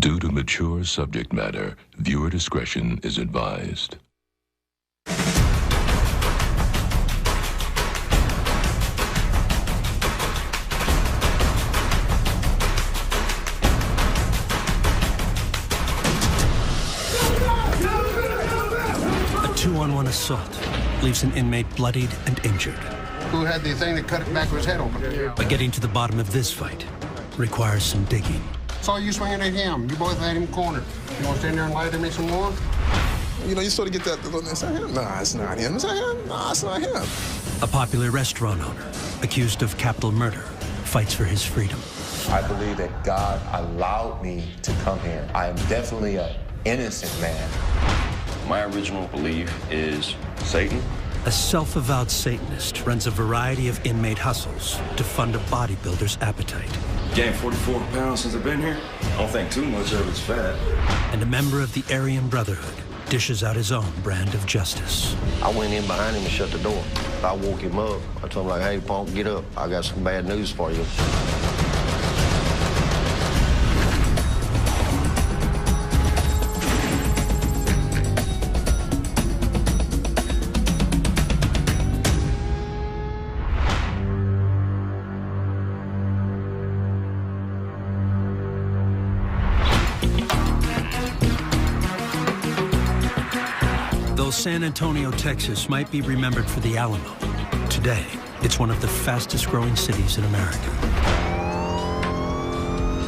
Due to mature subject matter, viewer discretion is advised. A 2-on-1 assault leaves an inmate bloodied and injured. Who had the thing that cut it back of his head open? But getting to the bottom of this fight requires some digging. Saw you swinging at him. You both had him cornered. You want to stand there and lather me some more? You know, you sort of get that, is that him? Nah, it's not him. Is that him? Nah, it's not him. A popular restaurant owner, accused of capital murder, fights for his freedom. I believe that God allowed me to come here. I am definitely an innocent man. My original belief is Satan. A self-avowed Satanist runs a variety of inmate hustles to fund a bodybuilder's appetite. Gained 44 pounds since I've been here. I don't think too much of it's fat. And a member of the Aryan Brotherhood dishes out his own brand of justice. I went in behind him and shut the door. I woke him up. I told him, like, hey, punk, get up. I got some bad news for you. San Antonio, Texas might be remembered for the Alamo. Today, it's one of the fastest growing cities in America.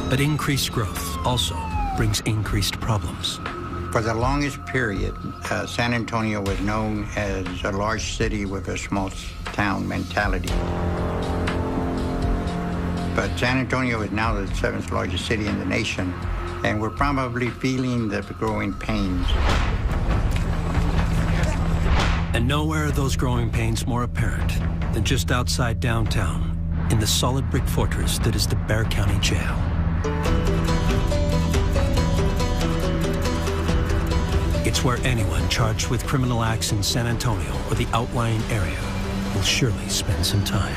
But increased growth also brings increased problems. For the longest period, San Antonio was known as a large city with a small town mentality. But San Antonio is now the 7th largest city in the nation, and we're probably feeling the growing pains. And nowhere are those growing pains more apparent than just outside downtown in the solid brick fortress that is the Bexar County Jail. It's where anyone charged with criminal acts in San Antonio or the outlying area will surely spend some time.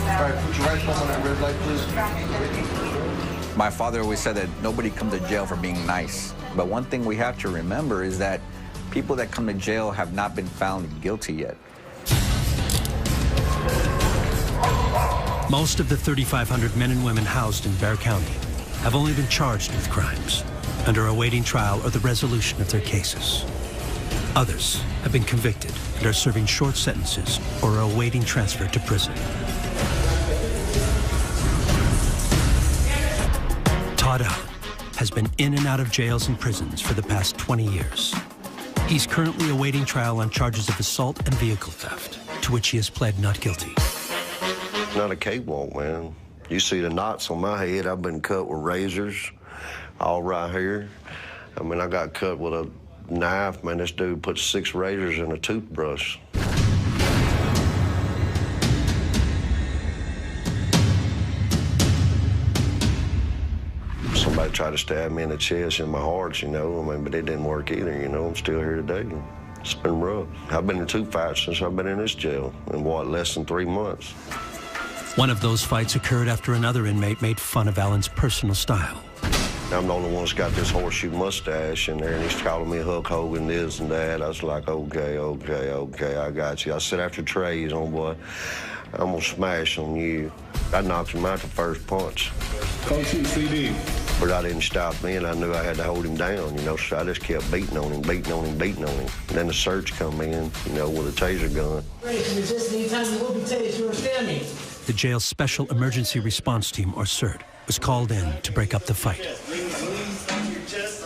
All right, put your right thumb on that red light, please. My father always said that nobody comes to jail for being nice. But one thing we have to remember is that people that come to jail have not been found guilty yet. Most of the 3,500 men and women housed in Bexar County have only been charged with crimes and are awaiting trial or the resolution of their cases. Others have been convicted and are serving short sentences or are awaiting transfer to prison. Todd Allen has been in and out of jails and prisons for the past 20 years. He's currently awaiting trial on charges of assault and vehicle theft, to which he has pled not guilty. Not a cakewalk, man. You see the knots on my head. I've been cut with razors, all right here. I mean, I got cut with a knife, man. This dude put 6 razors in a toothbrush. Somebody tried to stab me in the chest, in my heart, you know. I mean, but it didn't work either, you know. I'm still here today. It's been rough. I've been in 2 fights since I've been in this jail in, what, less than 3 months. One of those fights occurred after another inmate made fun of Allen's personal style. I'm the only one that's got this horseshoe mustache in there, and he's calling me Hulk Hogan, this and that. I was like, okay, I got you. I said, after Trey's, homeboy, I'm gonna smash on you. I knocked him out the first punch. Coach CD. But I didn't stop me, and I knew I had to hold him down, you know, so I just kept beating on him. And then the search come in, you know, with a taser gun. The jail's Special Emergency Response Team, or CERT, was called in to break up the fight.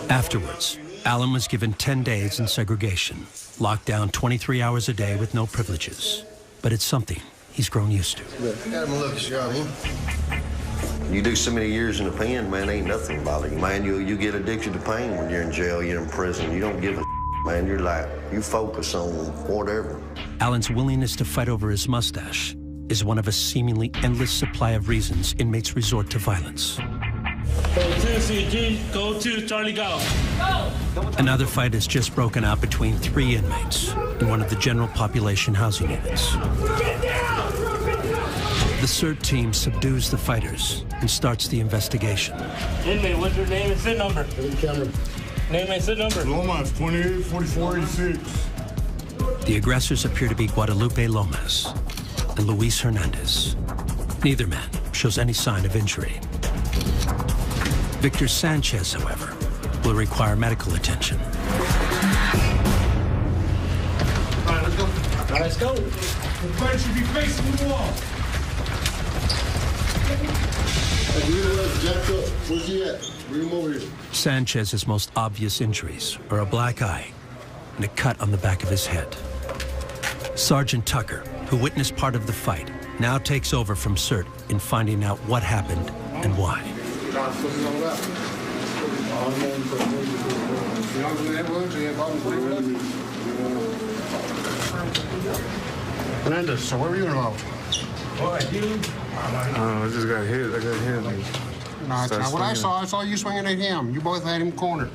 Afterwards, Allen was given 10 days in segregation, locked down 23 hours a day with no privileges. But it's something he's grown used to. Got him a look, Johnny. You do so many years in the pen, man, ain't nothing bother you. Man, you get addicted to pain when you're in jail, you're in prison. You don't give a man. You're like, you focus on whatever. Allen's willingness to fight over his mustache is one of a seemingly endless supply of reasons inmates resort to violence. Go to Charlie, go. Another fight has just broken out between 3 inmates in one of the general population housing units. Get down! The CERT team subdues the fighters and starts the investigation. Inmate, what's your name and SID number? Name and SID number. Lomas, 284486. The aggressors appear to be Guadalupe Lomas and Luis Hernandez. Neither man shows any sign of injury. Victor Sanchez, however, will require medical attention. All right, let's go. All right, let's go. The fight should be facing the wall. Jack up. Where's he at? Bring him over here. Sanchez's most obvious injuries are a black eye and a cut on the back of his head. Sergeant Tucker, who witnessed part of the fight, now takes over from CERT in finding out what happened and why. Hernandez, so where were you involved? I just got hit. I got hit. No, it's not what I saw. I saw you swinging at him. You both had him cornered.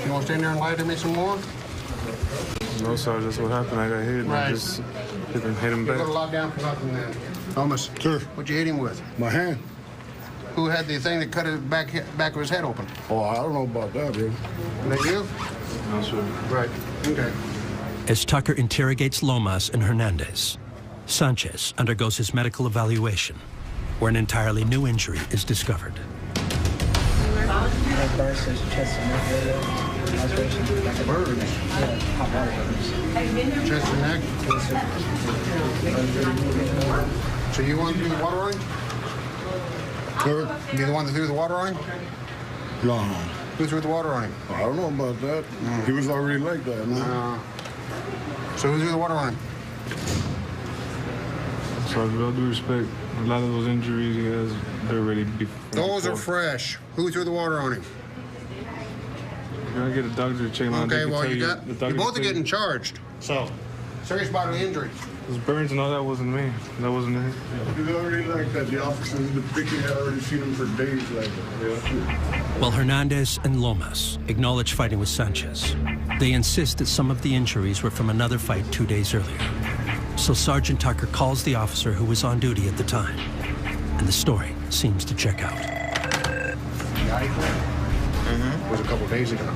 You want to stand there and lie to me some more? No, sir. That's what happened. I got hit. And I just hit him You're back. going to lock down for nothing then. Thomas, Sir. what'd you hit him with? My hand. Who had the thing that cut his back of his head open? Oh, I don't know about that, bro. That you? No, sir. Right. Okay. As Tucker interrogates Lomas and Hernandez, Sanchez undergoes his medical evaluation, where an entirely new injury is discovered. Chest and neck? So you want to do the water line? Sir? You the one that threw the water on him? No. Who threw the water on him? I don't know about that. He was already like that, man. So who threw the water on him? So with all due respect, a lot of those injuries he has, they're already Those are fresh. Who threw the water on him? You gotta get a doctor to check him out. Okay, well, you both are getting charged. So, serious bodily injuries. Those burns and all that wasn't me. That wasn't it. He was already like that. The officers, the picture had already seen him for days like that. Yeah. While Hernandez and Lomas acknowledge fighting with Sanchez, they insist that some of the injuries were from another fight 2 days earlier. So Sergeant Tucker calls the officer who was on duty at the time, and the story seems to check out. It was a couple days ago.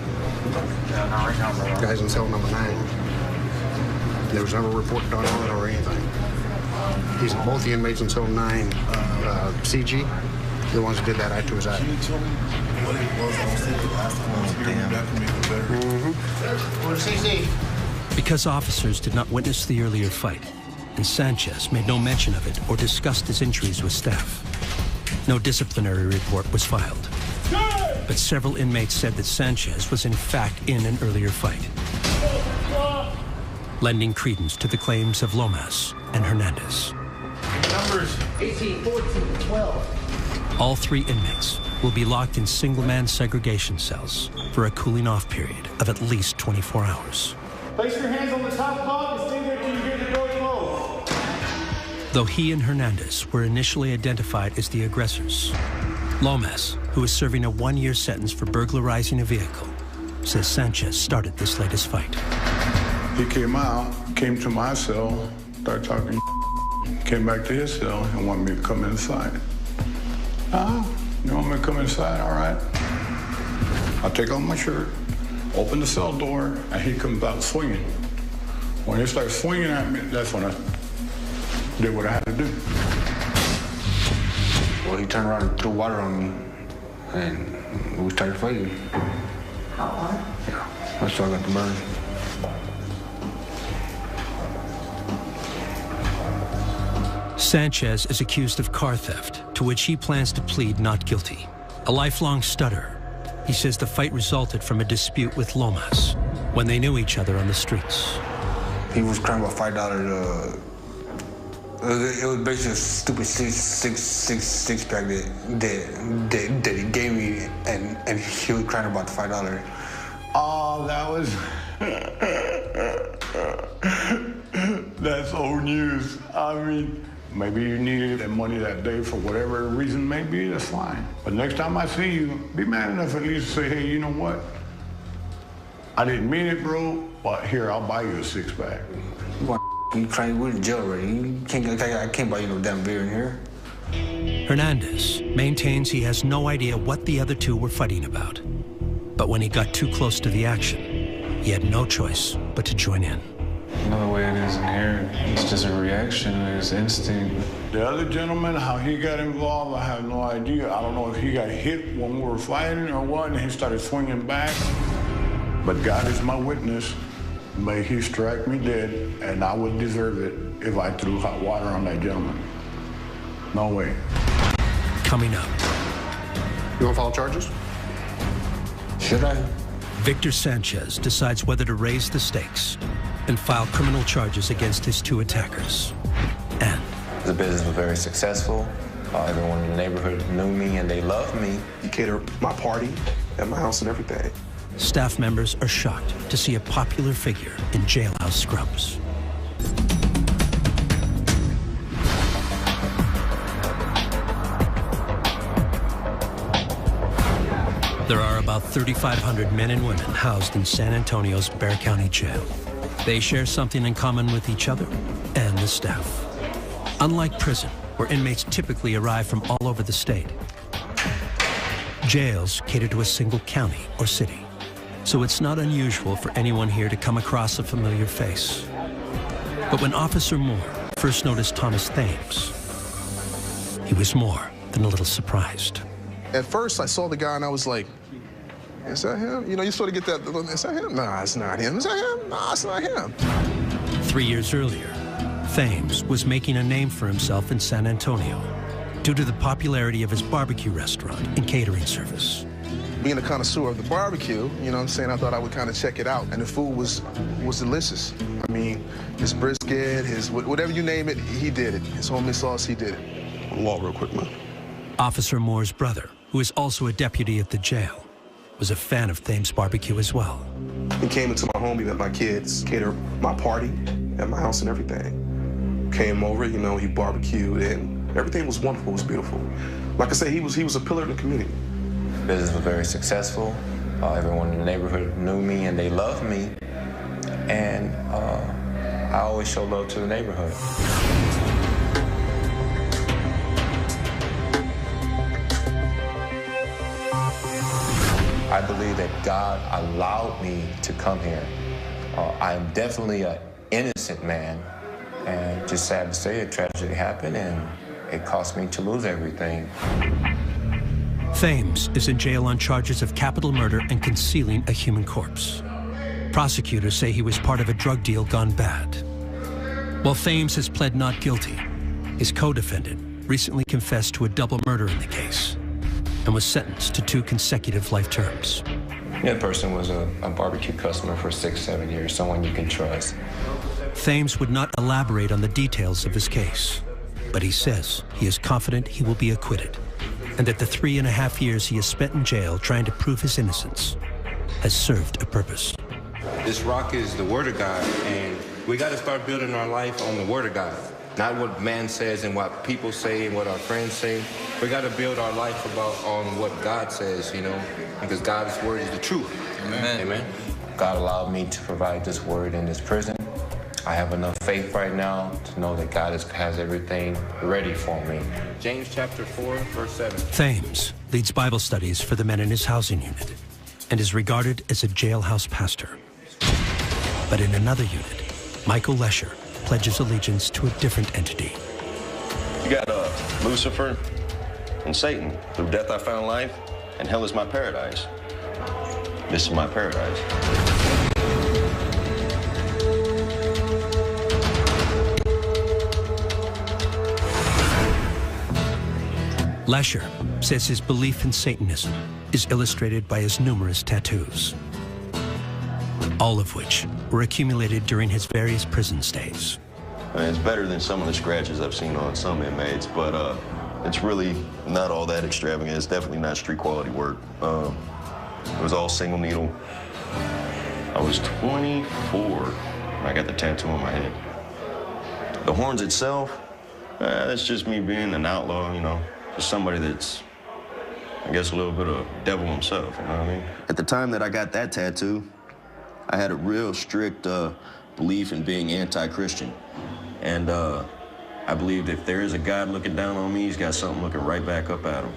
Guys in cell number 9. There was never reported on it or anything. He's both the inmates in cell 9. CG, the ones who did that eye to his eye. Can you tell me what it was on safety last time I was here? That can make it better. Where's CC? Because officers did not witness the earlier fight, and Sanchez made no mention of it or discussed his injuries with staff, no disciplinary report was filed. But several inmates said that Sanchez was in fact in an earlier fight, lending credence to the claims of Lomas and Hernandez. Numbers 18, 14, 12. All 3 inmates will be locked in single-man segregation cells for a cooling-off period of at least 24 hours. Place your hands on the top bunk and stay there till you hear the door close. Though he and Hernandez were initially identified as the aggressors, Lomas, who is serving a 1-year sentence for burglarizing a vehicle, says Sanchez started this latest fight. He came out, came to my cell, started talking, came back to his cell and wanted me to come inside. You want me to come inside? All right. I take off my shirt, open the cell door, and he comes out swinging. When he starts swinging at me, that's when I did what I had to do. Well, he turned around and threw water on me, and we started fighting. Yeah, that's why I got the burn. Sanchez is accused of car theft, to which he plans to plead not guilty. A lifelong stutterer, he says the fight resulted from a dispute with Lomas when they knew each other on the streets. He was crying about $5. It was basically a stupid six-pack that he gave me, and he was crying about the $5. Oh, that was... That's old news. I mean, maybe you needed that money that day for whatever reason may be, that's fine. But next time I see you, be man enough at least to say, hey, you know what? I didn't mean it, bro, but here, I'll buy you a 6-pack. You want You crying? We're in jail already. I can't buy you no damn beer in here. Hernandez maintains he has no idea what the other two were fighting about. But when he got too close to the action, he had no choice but to join in. You know the way it is in here, it's just a reaction, it's instinct. The other gentleman, how he got involved, I have no idea. I don't know if he got hit when we were fighting or what, and he started swinging back. But God is my witness. May he strike me dead, and I would deserve it if I threw hot water on that gentleman. No way. Coming up. You want to file charges? Should I? Victor Sanchez decides whether to raise the stakes and file criminal charges against his two attackers. And the business was very successful. Everyone in the neighborhood knew me and they loved me. You cater my party at my house and everything. Staff members are shocked to see a popular figure in jailhouse scrubs. There are about 3,500 men and women housed in San Antonio's Bexar County Jail. They share something in common with each other and the staff. Unlike prison, where inmates typically arrive from all over the state, jails cater to a single county or city. So it's not unusual for anyone here to come across a familiar face. But when Officer Moore first noticed Thomas Thames, he was more than a little surprised. At first, I saw the guy and I was like, is that him? You know, you sort of get that, is that him? Nah, it's not him. Is that him? Nah, it's not him. 3 years earlier, Thames was making a name for himself in San Antonio due to the popularity of his barbecue restaurant and catering service. Being a connoisseur of the barbecue, you know what I'm saying, I thought I would kind of check it out. And the food was delicious. I mean, his brisket, his whatever you name it, he did it. His homemade sauce, he did it. On the wall real quick, man. Officer Moore's brother, who is also a deputy at the jail, was a fan of Thames barbecue as well. He came into my home, he met my kids, catered my party at my house and everything. Came over, you know, he barbecued, and everything was wonderful, it was beautiful. Like I said, he was a pillar in the community. The business was very successful. Everyone in the neighborhood knew me and they loved me. And I always show love to the neighborhood. I believe that God allowed me to come here. I am definitely an innocent man, and just sad to say, a tragedy happened, and it cost me to lose everything. Thames is in jail on charges of capital murder and concealing a human corpse. Prosecutors say he was part of a drug deal gone bad. While Thames has pled not guilty, his co-defendant recently confessed to a double murder in the case and was sentenced to 2 consecutive life terms. That person was a barbecue customer for 6-7 years, someone you can trust. Thames would not elaborate on the details of his case, but he says he is confident he will be acquitted and that the 3.5 years he has spent in jail trying to prove his innocence has served a purpose. This rock is the Word of God, and we got to start building our life on the Word of God. Not what man says and what people say and what our friends say. We got to build our life on what God says, you know, because God's word is the truth. Amen. Amen. God allowed me to provide this word in this prison. I have enough faith right now to know that God has everything ready for me. James chapter 4, verse 7. Thames leads Bible studies for the men in his housing unit and is regarded as a jailhouse pastor. But in another unit, Michael Lesher pledges allegiance to a different entity. You got Lucifer and Satan. Through death I found life, and hell is my paradise. This is my paradise. Lesher says his belief in Satanism is illustrated by his numerous tattoos, all of which were accumulated during his various prison stays. It's better than some of the scratches I've seen on some inmates, but it's really not all that extravagant. It's definitely not street quality work. It was all single needle. I was 24 when I got the tattoo on my head. The horns itself, that's just me being an outlaw, you know, just somebody that's, I guess, a little bit of devil himself, you know what I mean? At the time that I got that tattoo, I had a real strict belief in being anti-Christian. And I believe if there is a God looking down on me, he's got something looking right back up at him.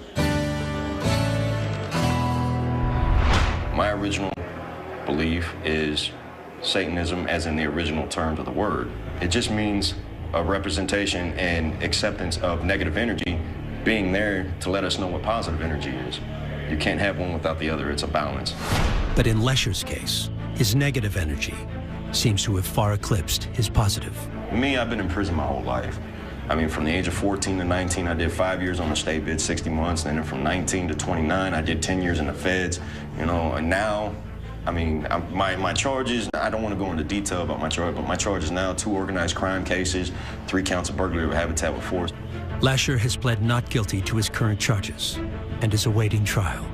My original belief is Satanism as in the original terms of the word. It just means a representation and acceptance of negative energy being there to let us know what positive energy is. You can't have one without the other. It's a balance. But in Lesher's case, his negative energy seems to have far eclipsed his positive. Me, I've been in prison my whole life. I mean, from the age of 14 to 19, I did 5 years on the state bid, 60 months. And then from 19 to 29, I did 10 years in the feds, you know, and now, I mean, my charges, I don't want to go into detail about my charge, but my charges now, 2 organized crime cases, 3 counts of burglary of habitat with force. Lesher has pled not guilty to his current charges and is awaiting trial.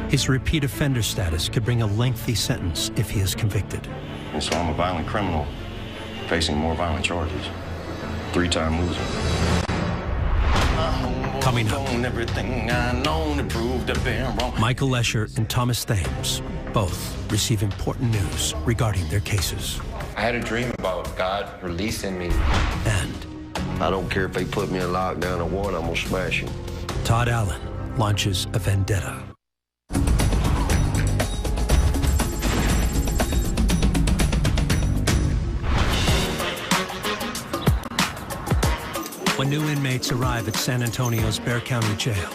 His repeat offender status could bring a lengthy sentence if he is convicted. And so I'm a violent criminal facing more violent charges. 3-time loser. Coming up, Michael Lesher and Thomas Thames both receive important news regarding their cases. I had a dream about God releasing me. And I don't care if they put me in lockdown or what, I'm gonna smash him. Todd Allen launches a vendetta. When new inmates arrive at San Antonio's Bexar County Jail,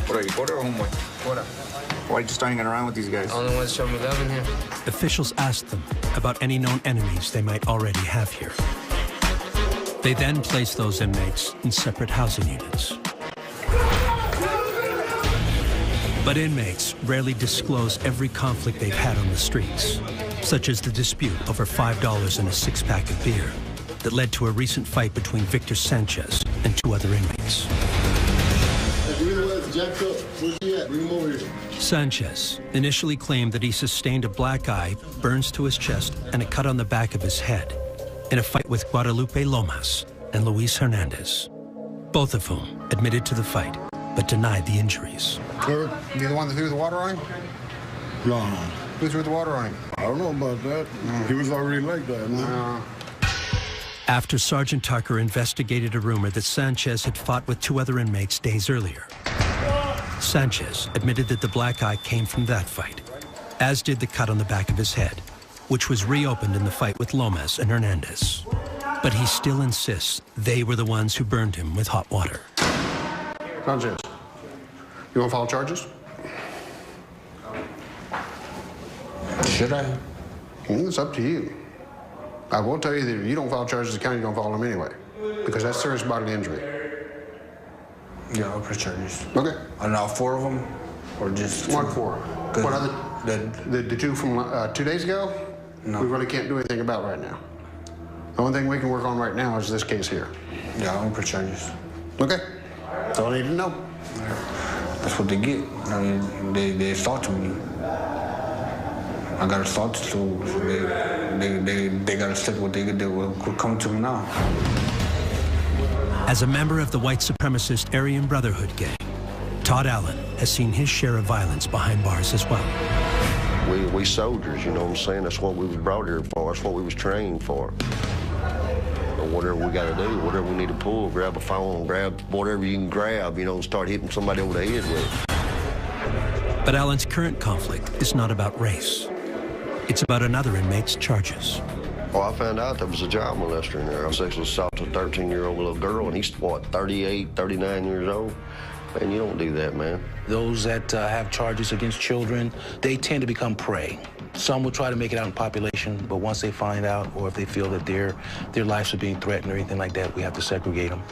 What are you, quarter or homework? Quarter. Why are you just hanging around with these guys? Only ones show me love in here. officials ask them about any known enemies they might already have here. They then place those inmates in separate housing units. But inmates rarely disclose every conflict they've had on the streets, such as the dispute over $5 and a six-pack of beer that led to a recent fight between Victor Sanchez and two other inmates. Sanchez initially claimed that he sustained a black eye, burns to his chest, and a cut on the back of his head in a fight with Guadalupe Lomas and Luis Hernandez, both of whom admitted to the fight but denied the injuries. You the one that threw the water on him? No. Who threw the water on him? I don't know about that. He was already like that, man. After Sergeant Tucker investigated a rumor that Sanchez had fought with two other inmates days earlier, Sanchez admitted that the black eye came from that fight, as did the cut on the back of his head, which was reopened in the fight with Lomas and Hernandez. But he still insists they were the ones who burned him with hot water. Sanchez, you want to file charges? Should I? It's up to you. I will tell you that if you don't file charges, the county's going to file them anyway, because that's serious bodily injury. Yeah, I'll press charges. Okay. And all four of them, or just One, two? four. What other? The two from 2 days ago? No. We really can't do anything about right now. The only thing we can work on right now is this case here. Yeah, I'll press charges. Okay. That's all I need to know. That's what they get. I mean, they assaulted me. I got assaulted, so they got to accept what they did. What coming to me now. As a member of the white supremacist Aryan Brotherhood gang, Todd Allen has seen his share of violence behind bars as well. We soldiers, you know what I'm saying? That's what we was brought here for. That's what we was trained for. But whatever we got to do, whatever we need to pull, grab a phone, grab whatever you can grab, you know, and start hitting somebody over the head with. But Allen's current conflict is not about race. It's about another inmate's charges. Well, I found out there was a child molester in there. Sexual assault to a 13-year-old little girl, and he's, what, 38, 39 years old? Man, you don't do that, man. Those that have charges against children, they tend to become prey. Some will try to make it out in population, but once they find out, or if they feel that their lives are being threatened or anything like that, we have to segregate them.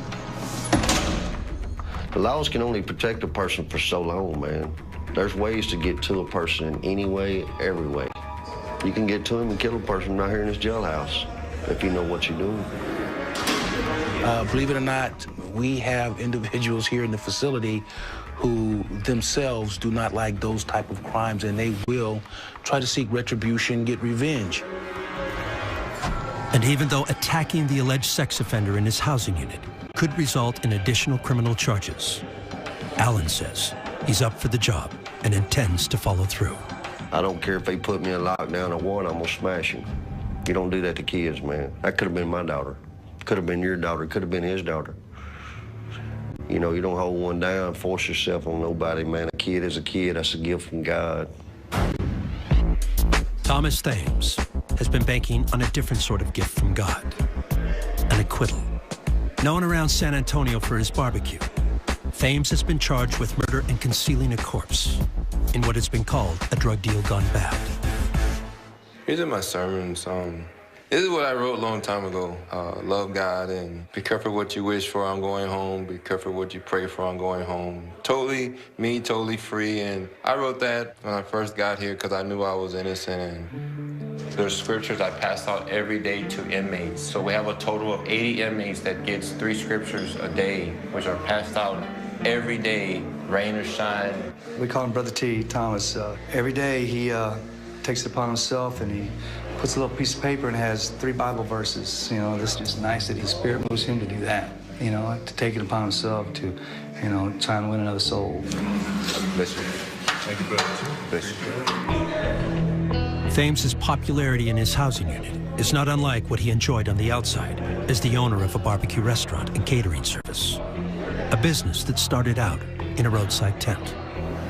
The laws can only protect a person for so long, man. There's ways to get to a person in any way, every way. You can get to him and kill a person right here in this jailhouse if you know what you're doing. Believe it or not, we have individuals here in the facility who themselves do not like those type of crimes, and they will try to seek retribution, get revenge. And even though attacking the alleged sex offender in his housing unit could result in additional criminal charges, Allen says he's up for the job and intends to follow through. I don't care if they put me in lockdown or what, I'm gonna smash him. You don't do that to kids, man. That could have been my daughter. Could have been your daughter. Could have been his daughter. You know, you don't hold one down, force yourself on nobody, man. A kid is a kid. That's a gift from God. Thomas Thames has been banking on a different sort of gift from God, an acquittal. Known around San Antonio for his barbecue, Thames has been charged with murder and concealing a corpse in what has been called a drug deal gone bad. These are my sermons. This is what I wrote a long time ago. Love God and be careful what you wish for, I'm going home. Be careful what you pray for, I'm going home. Totally me, totally free. And I wrote that when I first got here because I knew I was innocent. And there's scriptures I pass out every day to inmates. So we have a total of 80 inmates that gets 3 scriptures a day, which are passed out every day, rain or shine. We call him Brother T, Thomas. Every day he takes it upon himself and he puts a little piece of paper and has 3 Bible verses. You know, this is just nice that his spirit moves him to do that. You know, to take it upon himself to, you know, try and win another soul. Bless you. Thank you, brother. Bless you. Thames's popularity in his housing unit is not unlike what he enjoyed on the outside as the owner of a barbecue restaurant and catering service, a business that started out in a roadside tent.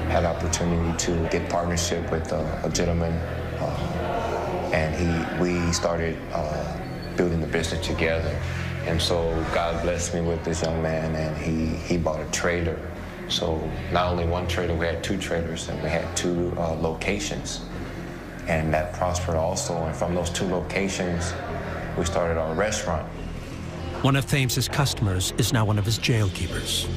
Had opportunity to get partnership with a gentleman, and we started building the business together. And so God blessed me with this young man, and he bought a trailer. So not only one trailer, we had 2 trailers, and we had 2 locations. And that prospered also, and from those 2 locations, we started our restaurant. One of Thames's customers is now one of his jail keepers.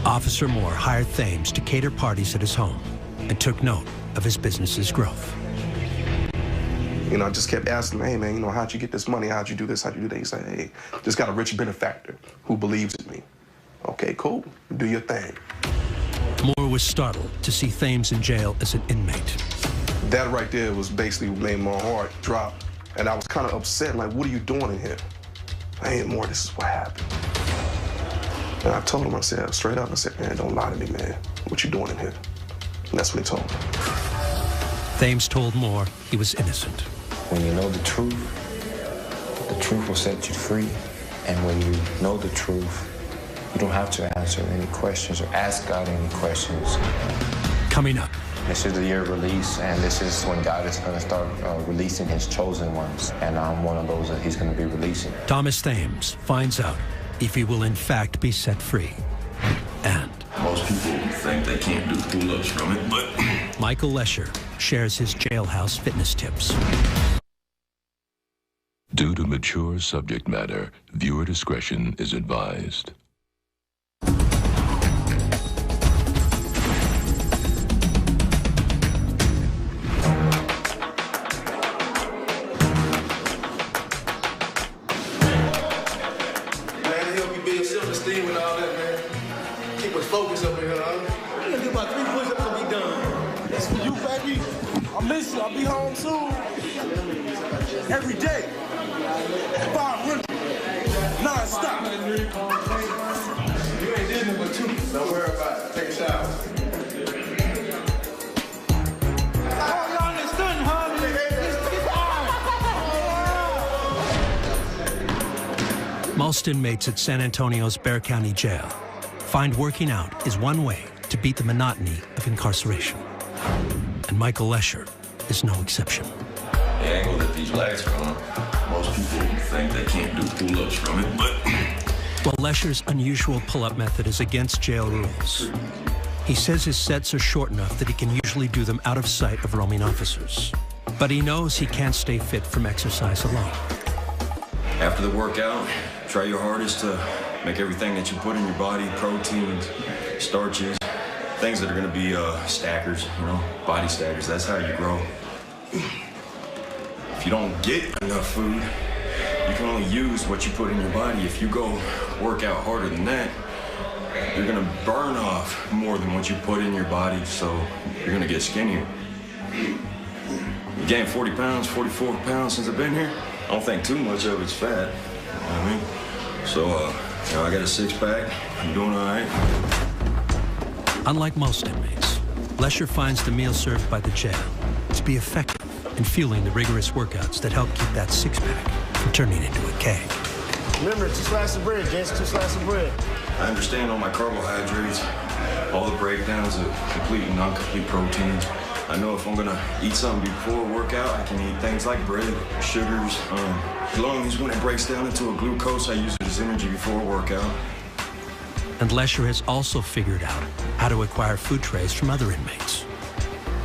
Officer Moore hired Thames to cater parties at his home and took note of his business's growth. You know, I just kept asking him, hey, man, you know, how'd you get this money? How'd you do this? How'd you do that? He said, hey, just got a rich benefactor who believes in me. Okay, cool. Do your thing. Moore was startled to see Thames in jail as an inmate. That right there was basically what made my heart drop. And I was kind of upset, like, what are you doing in here? Hey, Moore, this is what happened. And I told him, I said, straight up, I said, man, don't lie to me, man. What you doing in here? And that's what he told me. Thames told Moore he was innocent. When you know the truth will set you free. And when you know the truth, you don't have to answer any questions or ask God any questions. Coming up. This is the year of release, and this is when God is going to start releasing his chosen ones. And I'm one of those that he's going to be releasing. Thomas Thames finds out if he will in fact be set free. And most people think they can't do pull-ups from it, but Michael Lesher shares his jailhouse fitness tips. Due to mature subject matter, viewer discretion is advised. Focus up in here, huh? I'm gonna do about 3 push-ups and be done. That's for you, baby. I miss you. I'll be home soon. Every day. 500. Non-stop. You ain't did number 2. Don't worry about it. Take a shower. Oh, y'all understood, huh? Most inmates at San Antonio's Bexar County Jail find working out is one way to beat the monotony of incarceration. And Michael Lesher is no exception. I ain't gonna let these legs run. Most people think they can't do pull-ups from it, but While Lesher's unusual pull-up method is against jail rules, he says his sets are short enough that he can usually do them out of sight of roaming officers. But he knows he can't stay fit from exercise alone. after the workout, try your hardest to make everything that you put in your body, proteins, starches, things that are gonna be stackers, you know, body stackers. That's how you grow. If you don't get enough food, you can only use what you put in your body. If you go work out harder than that, you're gonna burn off more than what you put in your body, so you're gonna get skinnier. You gained 40 pounds, 44 pounds since I've been here. I don't think too much of it's fat, you know what I mean? So, you know, I got a six-pack, I'm doing all right. Unlike most inmates, Lesher finds the meal served by the jail to be effective and fueling the rigorous workouts that help keep that six-pack from turning into a keg. Remember, 2 slices of bread, Jess, 2 slices of bread. I understand all my carbohydrates, all the breakdowns of complete and non-complete proteins. I know if I'm gonna eat something before a workout, I can eat things like bread, sugars, as long as when it breaks down into a glucose, I use it as energy before a workout. And Lesher has also figured out how to acquire food trays from other inmates.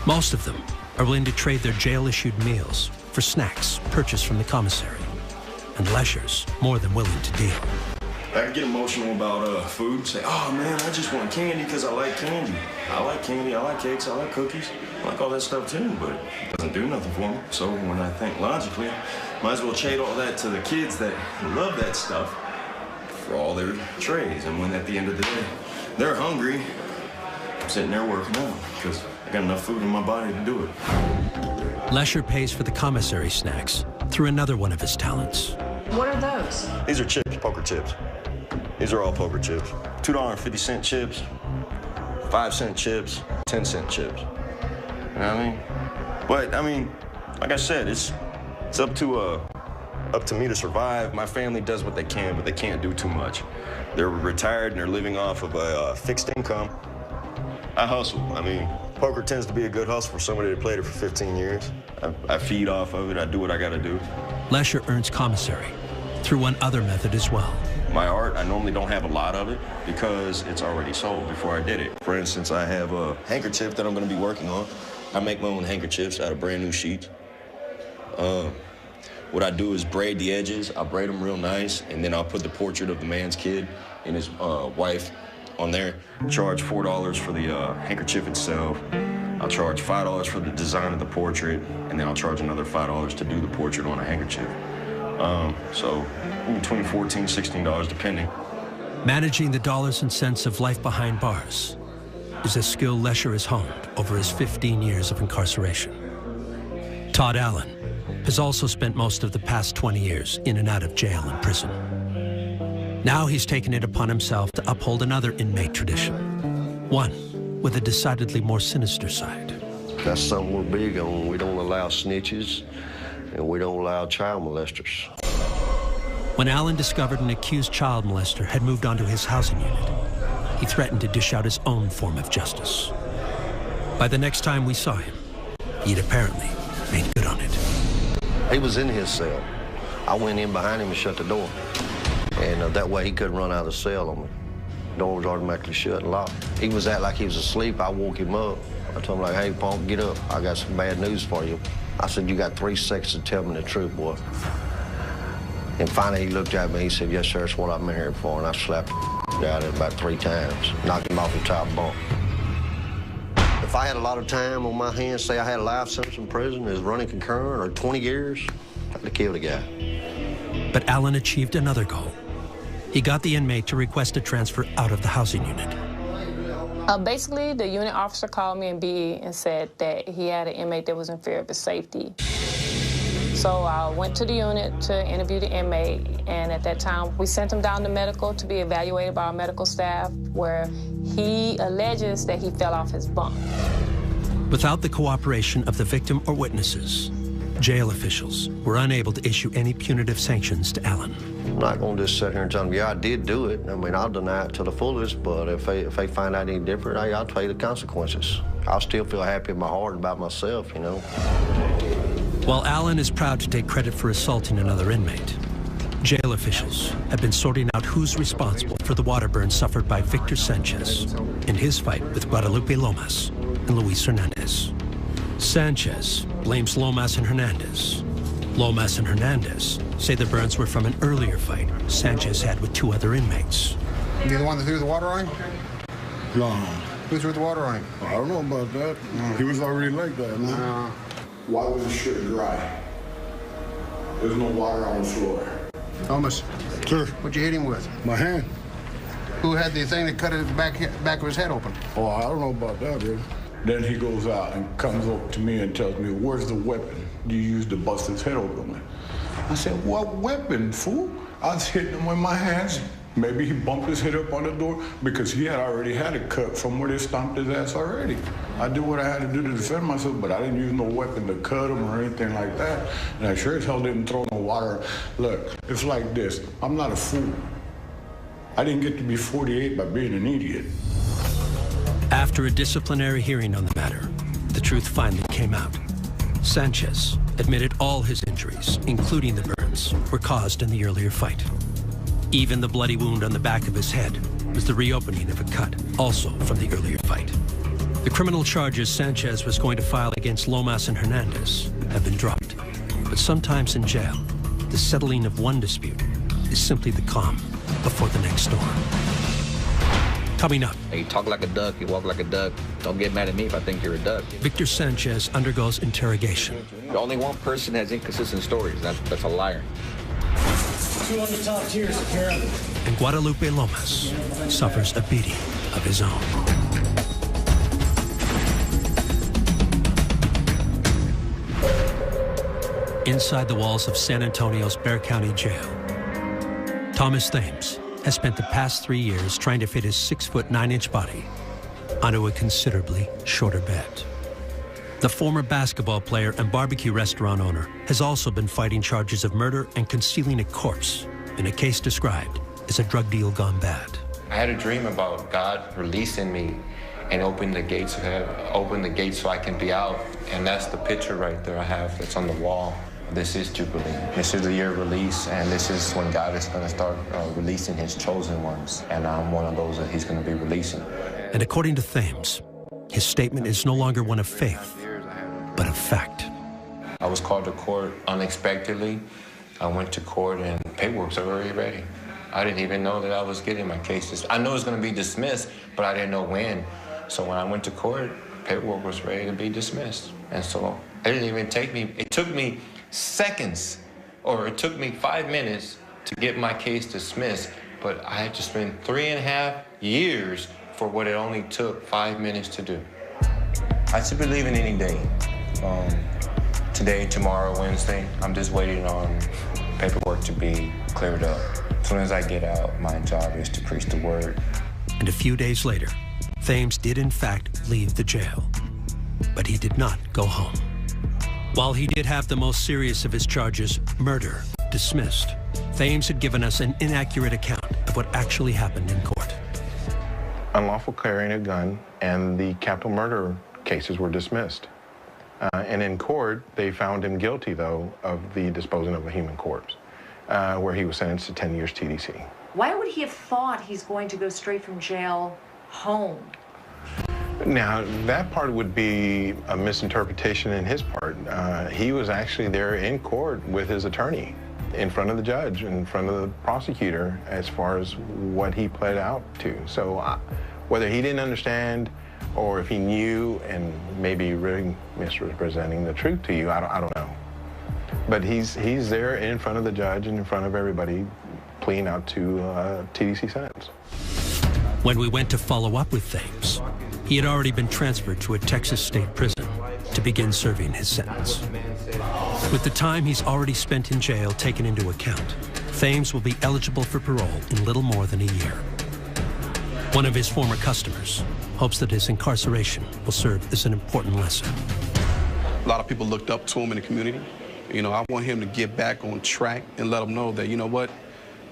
Most of them are willing to trade their jail-issued meals for snacks purchased from the commissary. And Lesher's more than willing to deal. I can get emotional about food, say, oh man, I just want candy because I like candy. I like candy, I like cakes, I like cookies. I like all that stuff too, but it doesn't do nothing for me. So when I think logically, might as well trade all that to the kids that love that stuff for all their trays. And when at the end of the day, they're hungry, I'm sitting there working out because I got enough food in my body to do it. Lesher pays for the commissary snacks through another one of his talents. What are those? These are chips, poker chips. These are all poker chips. $2.50 chips, 5-cent chips, 10-cent chips. You know what I mean? But I mean, like I said, it's up to me to survive. My family does what they can, but they can't do too much. They're retired and they're living off of a fixed income. I hustle. I mean, poker tends to be a good hustle for somebody that played it for 15 years. I feed off of it. I do what I got to do. Lesher earns commissary through one other method as well. My art, I normally don't have a lot of it because it's already sold before I did it. For instance, I have a handkerchief that I'm going to be working on. I make my own handkerchiefs out of brand new sheets. What I do is braid the edges. I braid them real nice, and then I'll put the portrait of the man's kid and his wife on there. Charge $4 for the handkerchief itself. I'll charge $5 for the design of the portrait, and then I'll charge another $5 to do the portrait on a handkerchief. So between $14 and $16 depending. Managing the dollars and cents of life behind bars is a skill Lesher has honed over his 15 years of incarceration. Todd Allen has also spent most of the past 20 years in and out of jail and prison. Now he's taken it upon himself to uphold another inmate tradition, one with a decidedly more sinister side. That's something we're big on. We don't allow snitches, and we don't allow child molesters. When Allen discovered an accused child molester had moved onto his housing unit, he threatened to dish out his own form of justice. By the next time we saw him, he'd apparently made good on it. He was in his cell. I went in behind him and shut the door. And that way he couldn't run out of the cell on me. The door was automatically shut and locked. He was acting like he was asleep. I woke him up. I told him, like, hey, punk, get up. I got some bad news for you. I said, you got 3 seconds to tell me the truth, boy. And finally he looked at me, he said, yes, sir, that's what I'm here for. And I slapped the out of him about 3 times, knocked him off the top bunk. If I had a lot of time on my hands, say I had a life sentence in prison as running concurrent or 20 years, I'd have killed a guy. But Allen achieved another goal. He got the inmate to request a transfer out of the housing unit. Basically, the unit officer called me in BE and said that he had an inmate that was in fear of his safety. So I went to the unit to interview the inmate, and at that time, we sent him down to medical to be evaluated by our medical staff, where he alleges that he fell off his bunk. Without the cooperation of the victim or witnesses, jail officials were unable to issue any punitive sanctions to Allen. I'm not going to just sit here and tell them, yeah, I did do it. I mean, I'll deny it to the fullest, but if they find out any different, I'll tell you the consequences. I'll still feel happy in my heart about myself, you know. While Allen is proud to take credit for assaulting another inmate, jail officials have been sorting out who's responsible for the water burn suffered by Victor Sanchez in his fight with Guadalupe Lomas and Luis Hernandez. Sanchez blames Lomas and Hernandez. Lomas and Hernandez say the burns were from an earlier fight Sanchez had with 2 other inmates. You the one that threw the water on him? No. Who threw the water on him? I don't know about that. He was already like that, man. Why was the shirt dry? There's no water on the floor. Thomas. Sir. What'd you hit him with? My hand. Who had the thing that cut his back of his head open? Oh, I don't know about that, bro. Then he goes out and comes up to me and tells me, where's the weapon you used to bust his head open with? I said, what weapon, fool? I was hitting him with my hands Maybe he bumped his head up on the door because he had already had a cut from where they stomped his ass already. I did what I had to do to defend myself, but I didn't use no weapon to cut him or anything like that. And I sure as hell didn't throw no water. Look, it's like this. I'm not a fool. I didn't get to be 48 by being an idiot. After a disciplinary hearing on the matter, the truth finally came out. Sanchez admitted all his injuries, including the burns, were caused in the earlier fight. Even the bloody wound on the back of his head was the reopening of a cut, also from the earlier fight. The criminal charges Sanchez was going to file against Lomas and Hernandez have been dropped. But sometimes in jail, the settling of one dispute is simply the calm before the next storm. Coming up. You talk like a duck, you walk like a duck. Don't get mad at me if I think you're a duck. Victor Sanchez undergoes interrogation. Only one person has inconsistent stories. That's a liar. 200 top tiers, apparently. And Guadalupe Lomas suffers a beating of his own. Inside the walls of San Antonio's Bexar County Jail, Thomas Thames has spent the past 3 years trying to fit his 6'9" body onto a considerably shorter bed. The former basketball player and barbecue restaurant owner has also been fighting charges of murder and concealing a corpse in a case described as a drug deal gone bad. I had a dream about God releasing me and opening the gates of heaven, open the gates so I can be out. And that's the picture right there I have that's on the wall. This is Jubilee. This is the year of release, and this is when God is going to start releasing his chosen ones. And I'm one of those that he's going to be releasing. And according to Thames, his statement is no longer one of faith, but of fact. I was called to court unexpectedly. I went to court and paperwork's already ready. I didn't even know that I was getting my case. I knew it was going to be dismissed, but I didn't know when. So when I went to court, paperwork was ready to be dismissed. And so it didn't even take me, it took me seconds, or it took me 5 minutes to get my case dismissed, but I had to spend 3.5 years for what it only took 5 minutes to do. I should be leaving any day. Today, tomorrow, Wednesday. I'm just waiting on paperwork to be cleared up. As soon as I get out, my job is to preach the word. And a few days later, Thames did in fact leave the jail, but he did not go home. While he did have the most serious of his charges, murder, dismissed, Thames had given us an inaccurate account of what actually happened in court. Unlawful carrying a gun and the capital murder cases were dismissed. And in court, they found him guilty, though, of the disposing of a human corpse, where he was sentenced to 10 years TDC. Why would he have thought he's going to go straight from jail home? Now, that part would be a misinterpretation in his part. He was actually there in court with his attorney, in front of the judge, in front of the prosecutor, as far as what he pled out to. So whether he didn't understand or if he knew and maybe really misrepresenting the truth to you, I don't know. But he's there in front of the judge and in front of everybody, pleading out to a TDC sentence. When we went to follow up with Thames, he had already been transferred to a Texas state prison to begin serving his sentence. With the time he's already spent in jail taken into account, Thames will be eligible for parole in little more than a year. One of his former customers hopes that his incarceration will serve as an important lesson. A lot of people looked up to him in the community. You know, I want him to get back on track and let them know that, you know what,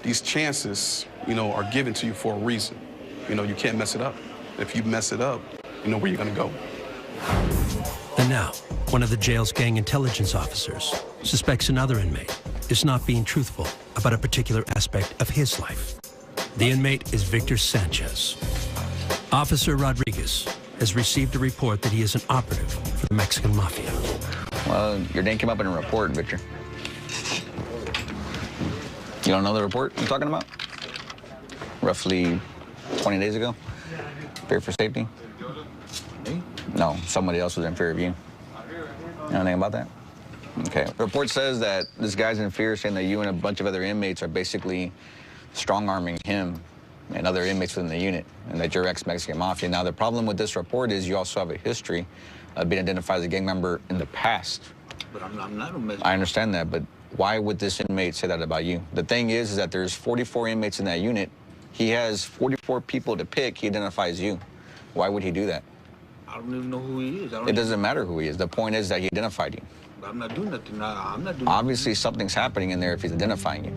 these chances, you know, are given to you for a reason. You know, you can't mess it up. If you mess it up, you know where you're gonna go. And now, one of the jail's gang intelligence officers suspects another inmate is not being truthful about a particular aspect of his life. The inmate is Victor Sanchez. Officer Rodriguez has received a report that he is an operative for the Mexican Mafia. Well, your name came up in a report, Victor. You don't know the report I'm talking about? Roughly 20 days ago? Fear for safety? Me? No, somebody else was in fear of you. You know anything about that? Okay. The report says that this guy's in fear, saying that you and a bunch of other inmates are basically strong-arming him and other inmates within the unit, and that you're ex-Mexican Mafia. Now, the problem with this report is you also have a history of being identified as a gang member in the past. But I'm not a Mexican. I understand that, but why would this inmate say that about you? The thing is that there's 44 inmates in that unit, He has 44 people to pick. He identifies you. Why would he do that? I don't even know who he is. It doesn't matter who he is. The point is that he identified you. I'm not doing nothing. I'm not doing Obviously, something's happening in there if he's identifying you.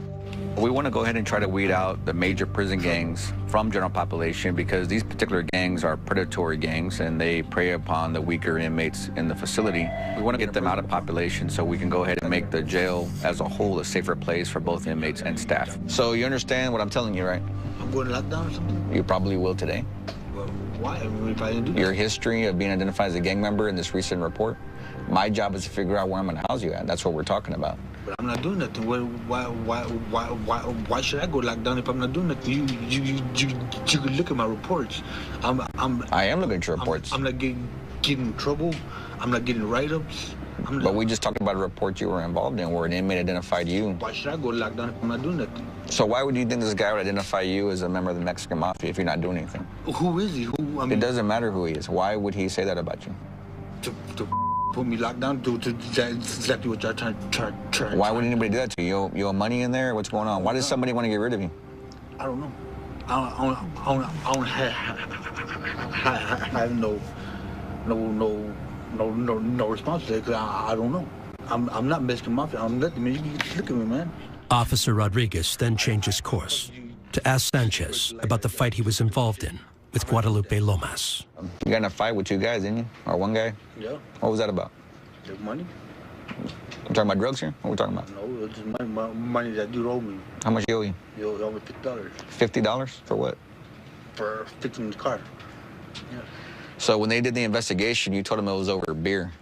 We want to go ahead and try to weed out the major prison gangs from general population because these particular gangs are predatory gangs and they prey upon the weaker inmates in the facility. We want to get them out of population so we can go ahead and make the jail as a whole a safer place for both inmates and staff. So you understand what I'm telling you, right? I'm going to lockdown or something? You probably will today. Well, why? If I didn't do that. Your history of being identified as a gang member in this recent report, my job is to figure out where I'm going to house you at. That's what we're talking about. But I'm not doing nothing. Why should I go locked down if I'm not doing nothing? You can look at my reports. I am looking at your reports. I'm not getting in trouble. I'm not getting write-ups. But we just talked about a report you were involved in where an inmate identified you. Why should I go locked down if I'm not doing nothing? So why would you think this guy would identify you as a member of the Mexican Mafia if you're not doing anything? Who is he? It doesn't matter who he is. Why would he say that about you? To put me locked down, that's exactly what y'all trying. Why would anybody do that to you? You owe money in there? What's going on? Why does somebody want to get rid of you? I don't know. I don't have no response to that because I don't know. I'm not Mexican Mafia. I'm nothing. Man, you look at me, man. Officer Rodriguez then changes course to ask Sanchez about the fight he was involved in with Guadalupe Lomas. You got in a fight with two guys, didn't you? Or one guy? Yeah. What was that about? The money. We're talking about drugs here? What are we talking about? No, it's just money that dude owed me. How much you owe you? He owed me $50. $50? For what? For fixing the car. Yeah. So when they did the investigation, you told them it was over beer.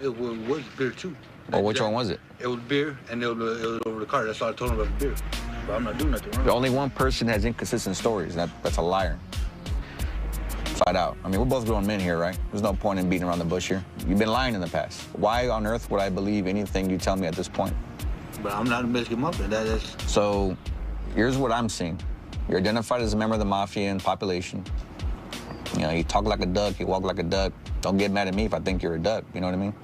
It was beer, too. Well, which one was it? It was beer, and it was over the car. That's all I told him about the beer. But I'm not doing nothing wrong. The only one person has inconsistent stories. That's a liar. Flat out. I mean, we're both grown men here, right? There's no point in beating around the bush here. You've been lying in the past. Why on earth would I believe anything you tell me at this point? But I'm not a Mexican Mafia. So here's what I'm seeing. You're identified as a member of the Mafia and population. You know, you talk like a duck, you walk like a duck. Don't get mad at me if I think you're a duck. You know what I mean?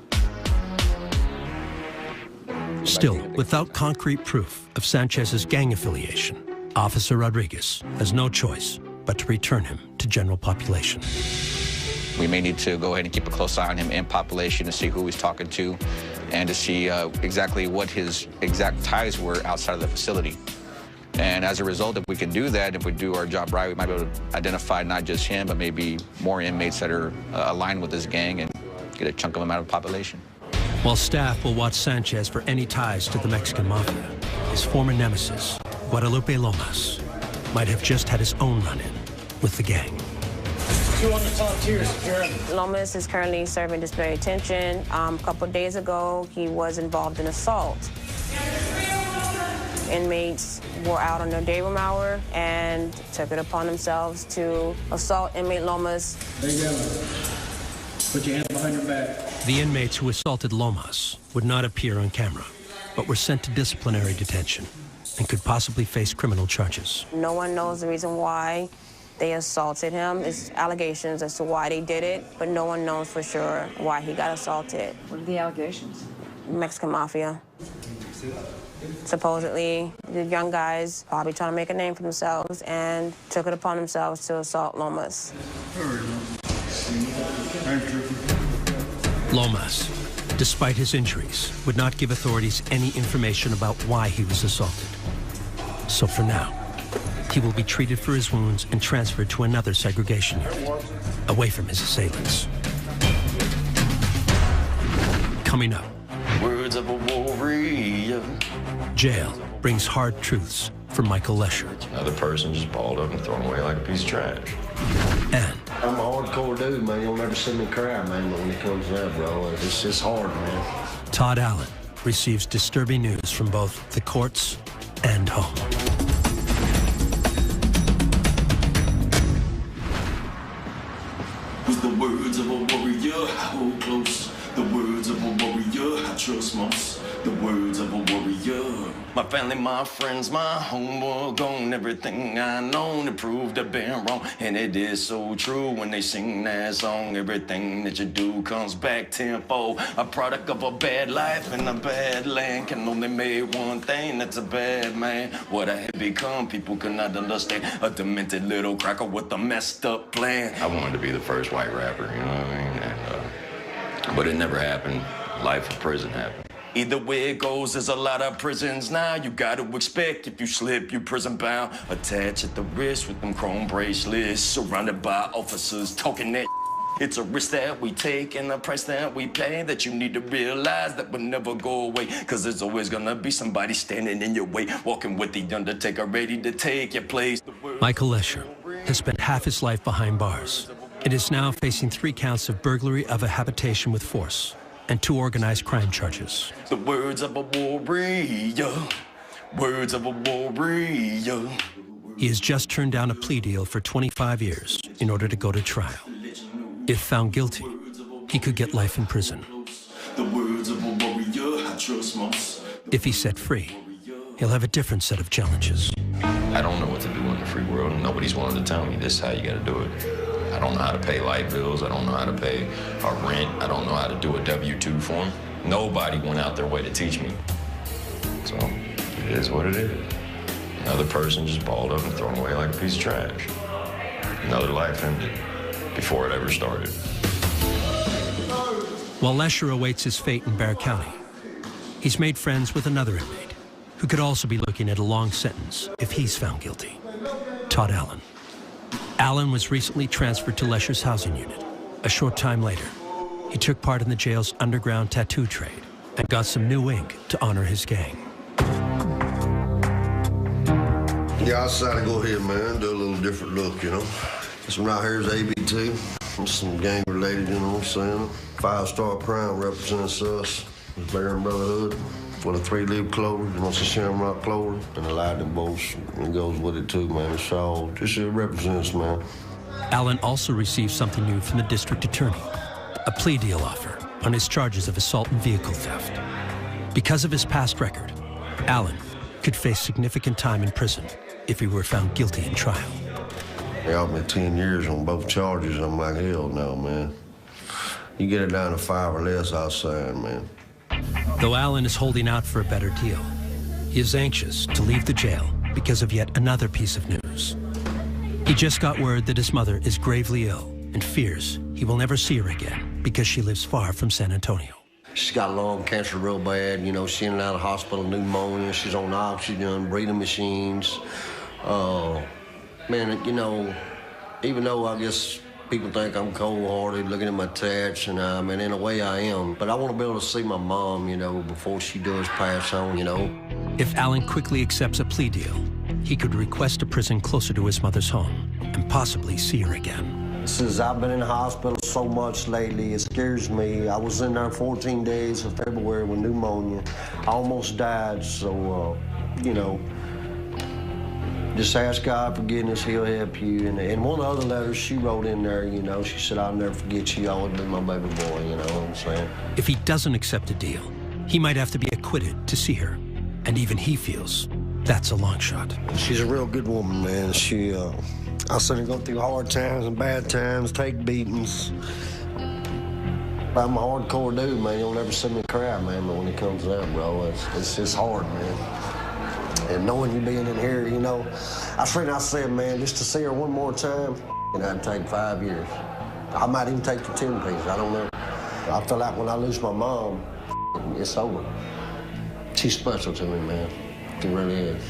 Still, without concrete proof of Sanchez's gang affiliation, Officer Rodriguez has no choice but to return him to general population. We may need to go ahead and keep a close eye on him in population to see who he's talking to and to see exactly what his exact ties were outside of the facility. And as a result, if we can do that, if we do our job right, we might be able to identify not just him, but maybe more inmates that are aligned with this gang and get a chunk of them out of the population. While staff will watch Sanchez for any ties to the Mexican Mafia, his former nemesis, Guadalupe Lomas, might have just had his own run-in with the gang. Lomas is currently serving disciplinary detention. A couple days ago, he was involved in assault. Inmates were out on their day room hour and took it upon themselves to assault inmate Lomas. Put your hands behind your back. The inmates who assaulted Lomas would not appear on camera, but were sent to disciplinary detention and could possibly face criminal charges. No one knows the reason why they assaulted him. It's allegations as to why they did it, but no one knows for sure why he got assaulted. What are the allegations? Mexican Mafia. Supposedly, the young guys probably trying to make a name for themselves and took it upon themselves to assault Lomas. Lomas, despite his injuries, would not give authorities any information about why he was assaulted. So for now, he will be treated for his wounds and transferred to another segregation unit, away from his assailants. Coming up, Words of a warrior. jail brings hard truths from Michael Lesher. Another person just balled up and thrown away like a piece of trash. And I'm a hardcore dude, man. You'll never see me cry, man, but when it comes to that, bro, it's just hard, man. Todd Allen receives disturbing news from both the courts and home. Was the words of a warrior. Hold close, The words of a warrior, I trust most. The words of a warrior. My family, my friends, my homework on everything I know to prove they've been wrong. And it is so true when they sing that song. Everything that you do comes back tenfold. A product of a bad life in a bad land can only make one thing, that's a bad man. What I have become, people cannot understand. A demented little cracker with a messed up plan. I wanted to be the first white rapper, you know what I mean? But it never happened. Life in prison happened. Either way it goes, there's a lot of prisons now. You got to expect if you slip, you prison bound. Attached at the wrist with them chrome bracelets. Surrounded by officers talking that. It's a risk that we take and a price that we pay that you need to realize that will never go away. Cause there's always gonna be somebody standing in your way, walking with the undertaker ready to take your place. Michael Lesher has spent half his life behind bars and is now facing 3 counts of burglary of a habitation with force and 2 organized crime charges. The words of a warrior, words of a warrior. He has just turned down a plea deal for 25 years in order to go to trial. If found guilty, he could get life in prison. The words of a warrior, I trust most. If he's set free, he'll have a different set of challenges. I don't know what to do in the free world, and nobody's willing to tell me this is how you gotta do it. I don't know how to pay light bills. I don't know how to pay our rent. I don't know how to do a W-2 form. Nobody went out their way to teach me. So it is what it is. Another person just balled up and thrown away like a piece of trash. Another life ended before it ever started. While Lesher awaits his fate in Bexar County, he's made friends with another inmate who could also be looking at a long sentence if he's found guilty, Todd Allen. Allen was recently transferred to Lesher's housing unit. A short time later, he took part in the jail's underground tattoo trade and got some new ink to honor his gang. Yeah, I decided to go ahead, man, do a little different look, you know. This one right here is AB2. It's some gang-related, you know what I'm saying? 5-star crime represents us, the Bear Brotherhood. For the 3-leaf clover, you know, it's a shamrock clover, and the lightning bolts, it goes with it too, man. It's all, just it represents, man. Allen also received something new from the district attorney, a plea deal offer on his charges of assault and vehicle theft. Because of his past record, Allen could face significant time in prison if he were found guilty in trial. They offered me 10 years on both charges, and I'm like, hell no, man. You get it down to 5 or less, I'll sign, man. Though Allen is holding out for a better deal, he is anxious to leave the jail because of yet another piece of news. He just got word that his mother is gravely ill and fears he will never see her again because she lives far from San Antonio. She's got lung cancer real bad, you know, she's in and out of the hospital, pneumonia, she's on oxygen, breathing machines. Man, you know, even though I guess people think I'm cold-hearted, looking at my tats, and and in a way I am. But I want to be able to see my mom, you know, before she does pass on, you know. If Allen quickly accepts a plea deal, he could request a prison closer to his mother's home and possibly see her again. Since I've been in the hospital so much lately, it scares me. I was in there 14 days of February with pneumonia. I almost died, so, you know, just ask God forgiveness, he'll help you. And one of the other letters she wrote in there, you know, she said, I'll never forget you, you always been my baby boy, you know what I'm saying? If he doesn't accept a deal, he might have to be acquitted to see her. And even he feels that's a long shot. She's a real good woman, man. I've seen her go through hard times and bad times, take beatings. I'm a hardcore dude, man. You'll never see me cry, man, but when it comes out, bro, it's just hard, man. And knowing you being in here, you know, I said, man, just to see her one more time, I'd take 5 years. I might even take the 10 piece, I don't know. I feel like when I lose my mom, it's over. She's special to me, man. She really is.